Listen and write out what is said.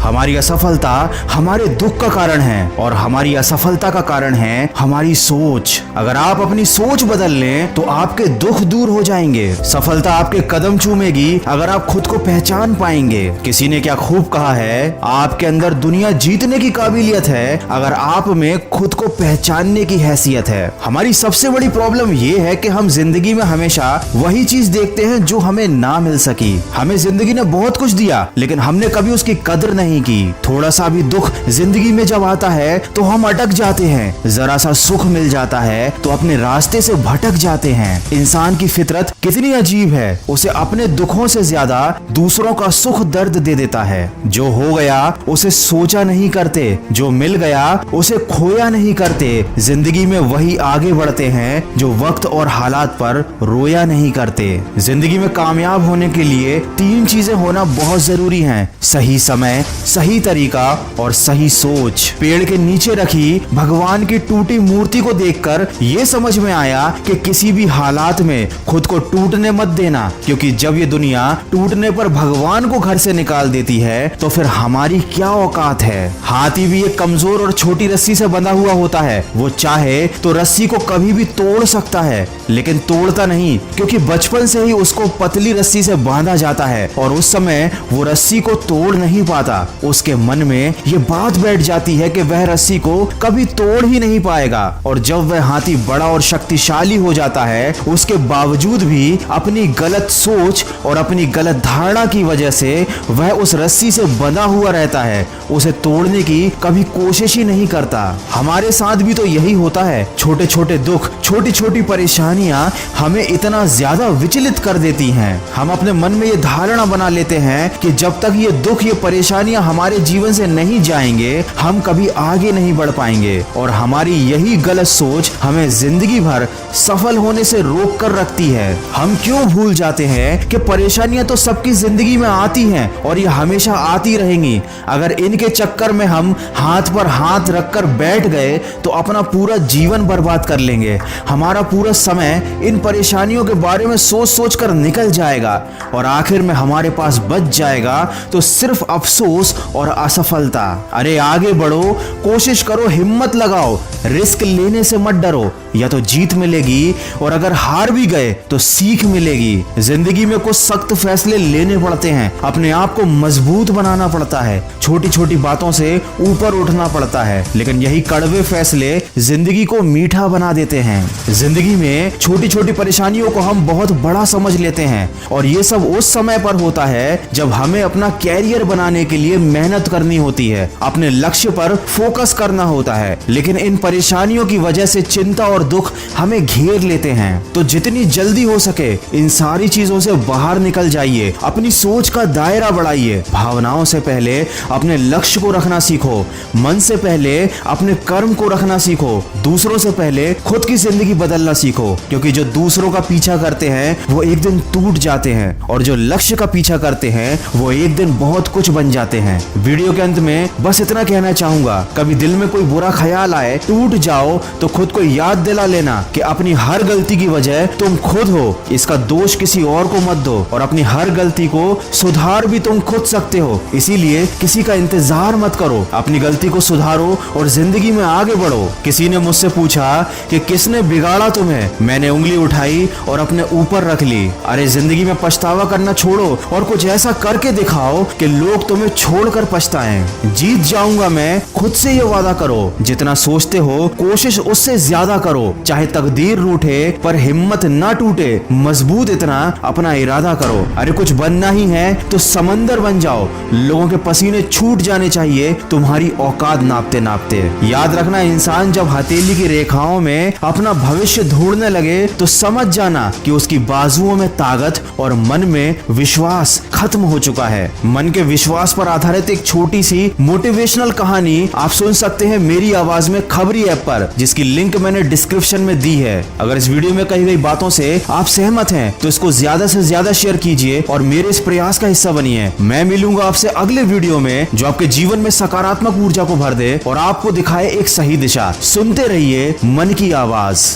हमारी असफलता हमारे दुख का कारण है और हमारी असफलता का कारण है हमारी सोच। अगर आप अपनी सोच बदल लें तो आपके दुख दूर हो जाएंगे। सफलता आपके कदम चूमेगी अगर आप खुद को पहचान पाएंगे। किसी ने क्या खूब कहा है, आपके अंदर दुनिया जीतने की काबिलियत है अगर आप में खुद को पहचानने की हैसियत है। हमारी सबसे बड़ी प्रॉब्लम ये है कि हम जिंदगी में हमेशा वही चीज देखते हैं जो हमें ना मिल सकी। हमें जिंदगी ने बहुत कुछ दिया लेकिन हमने कभी उसकी कदर नहीं की। थोड़ा सा भी दुख जिंदगी में जब आता है तो हम अटक जाते हैं। जरा सा सुख मिल जाता है तो अपने रास्ते से भटक जाते हैं। इंसान की फितरत कितनी अजीब है, उसे अपने दुखों से ज्यादा दूसरों का सुख दर्द दे देता है। जो हो गया उसे सोचा नहीं करते, जो मिल गया उसे खोया नहीं करते। जिंदगी में वही आगे बढ़ते हैं जो वक्त और हालात पर रोया नहीं करते। जिंदगी में कामयाब होने के लिए 3 चीजें होना बहुत जरूरी हैं: सही समय, सही तरीका और सही सोच। पेड़ के नीचे रखी भगवान की टूटी मूर्ति को देखकर ये समझ में आया कि किसी भी हालात में खुद को टूटने मत देना, क्योंकि जब ये दुनिया टूटने पर भगवान को घर से निकाल देती है तो फिर हमारी क्या औकात है। हाथी भी एक कमजोर और छोटी रस्सी से बंधा हुआ होता है। वो चाहे तो रस्सी को कभी भी तोड़ सकता है लेकिन तोड़ता नहीं, क्योंकि बचपन से ही उसको पतली रस्सी से बांधा जाता है और उस समय वो रस्सी को तोड़ नहीं पाता। उसके मन में ये बात बैठ जाती है कि वह रस्सी को कभी तोड़ ही नहीं पाएगा। और जब वह हाथी बड़ा और शक्तिशाली हो जाता है उसके बावजूद भी अपनी गलत सोच और अपनी गलत धारणा की वजह से वह उस रस्सी से बंधा हुआ रहता है, उसे तोड़ने की कभी कोशिश ही नहीं करता। हमारे साथ भी तो यही होता है। छोटे छोटे दुख, छोटी छोटी परेशानियां हमें इतना ज्यादा विचलित कर देती हैं। हम अपने मन में ये धारणा बना लेते हैं कि जब तक ये दुख, ये परेशानियां हमारे जीवन से नहीं जाएंगे हम कभी आगे नहीं बढ़ पाएंगे। और हमारी यही गलत सोच हमें जिंदगी भर सफल होने से रोक कर रखती है। हम क्यों भूल जाते हैं कि परेशानियां तो सबकी जिंदगी में आती हैं और ये हमेशा आती रहेंगी। अगर इनके चक्कर में हम हाथ पर हाथ रखकर बैठ गए तो अपना पूरा जीवन बर्बाद कर लेंगे। हमारा पूरा समय इन परेशानियों के बारे में सोच सोच कर निकल जाएगा और आखिर में हमारे पास बच जाएगा तो सिर्फ अफसोस और असफलता। अरे आगे बढ़ो, कोशिश करो, हिम्मत लगाओ, रिस्क लेने से मत डरो। या तो जीत मिलेगी और अगर हार भी गए तो सीख मिलेगी। जिंदगी में कुछ सख्त फैसले लेने पड़ते हैं, अपने आप को मजबूत बनाना पड़ता है, छोटी छोटी बातों से ऊपर उठना पड़ता है, लेकिन यही कड़वे फैसले जिंदगी को मीठा बना देते हैं। जिंदगी में छोटी छोटी परेशानियों को हम बहुत बड़ा समझ लेते हैं और ये सब उस समय पर होता है जब हमें अपना कैरियर बनाने के लिए मेहनत करनी होती है, अपने लक्ष्य पर फोकस करना होता है। लेकिन इन परेशानियों की वजह से चिंता और दुख हमें घेर लेते हैं। तो जितनी जल्दी हो सके इन सारी चीजों से बाहर निकल जाइए, अपनी सोच का दायरा बढ़ाइए। भावनाओं से पहले अपने लक्ष्य को रखना सीखो, मन से पहले अपने कर्म को रखना सीखो, दूसरों से पहले खुद की जिंदगी बदलना सीखो, क्योंकि जो दूसरों का पीछा करते हैं वो एक दिन टूट जाते हैं और जो लक्ष्य का पीछा करते हैं वो एक दिन बहुत कुछ बन जाते हैं। वीडियो के अंत में बस इतना कहना चाहूंगा, कभी दिल में कोई बुरा ख्याल आए, टूट जाओ तो खुद को याद दिला लेना कि अपनी हर गलती की वजह तुम खुद हो। इसका दोष किसी और को मत दो और अपनी हर गलती को सुधार भी तुम खुद सकते हो। इसीलिए किसी का इंतजार मत करो, अपनी गलती को सुधारो और जिंदगी में आगे बढ़ो। किसी ने मुझसे पूछा कि किसने बिगाड़ा तुम्हें, मैंने उंगली उठाई और अपने ऊपर रख ली। अरे जिंदगी में पछतावा करना छोड़ो और कुछ ऐसा करके दिखाओ कि लोग तुम्हें छोड़कर पछताएं। जीत जाऊंगा मैं, खुद से ये वादा करो। जितना सोचते हो कोशिश उससे ज्यादा करो। चाहे तकदीर रूठे पर हिम्मत ना टूटे, मजबूत इतना अपना इरादा करो। अरे कुछ बनना ही है तो समंदर बन जाओ। लोगों के पसीने छूट जाने चाहिए तुम्हारी औकात नापते नापते। याद रखना, इंसान जब हथेली की रेखाओं में अपना भविष्य ढूंढने लगे तो समझ जाना कि उसकी बाजुओं में ताकत और मन में विश्वास खत्म हो चुका है। मन के विश्वास पर आधारित एक छोटी सी मोटिवेशनल कहानी आप सुन सकते हैं मेरी आवाज में खबरी ऐप पर, जिसकी लिंक मैंने डिस्क्रिप्शन में दी है। अगर इस वीडियो में कही गई बातों से आप सहमत हैं तो इसको ज्यादा से ज्यादा शेयर कीजिए और मेरे इस प्रयास का हिस्सा बनिए। मैं मिलूंगा आपसे अगले वीडियो में जो आपके जीवन में सकारात्मक ऊर्जा को भर दे और आपको दिखाए एक सही दिशा। सुनते रहिए मन की आवाज।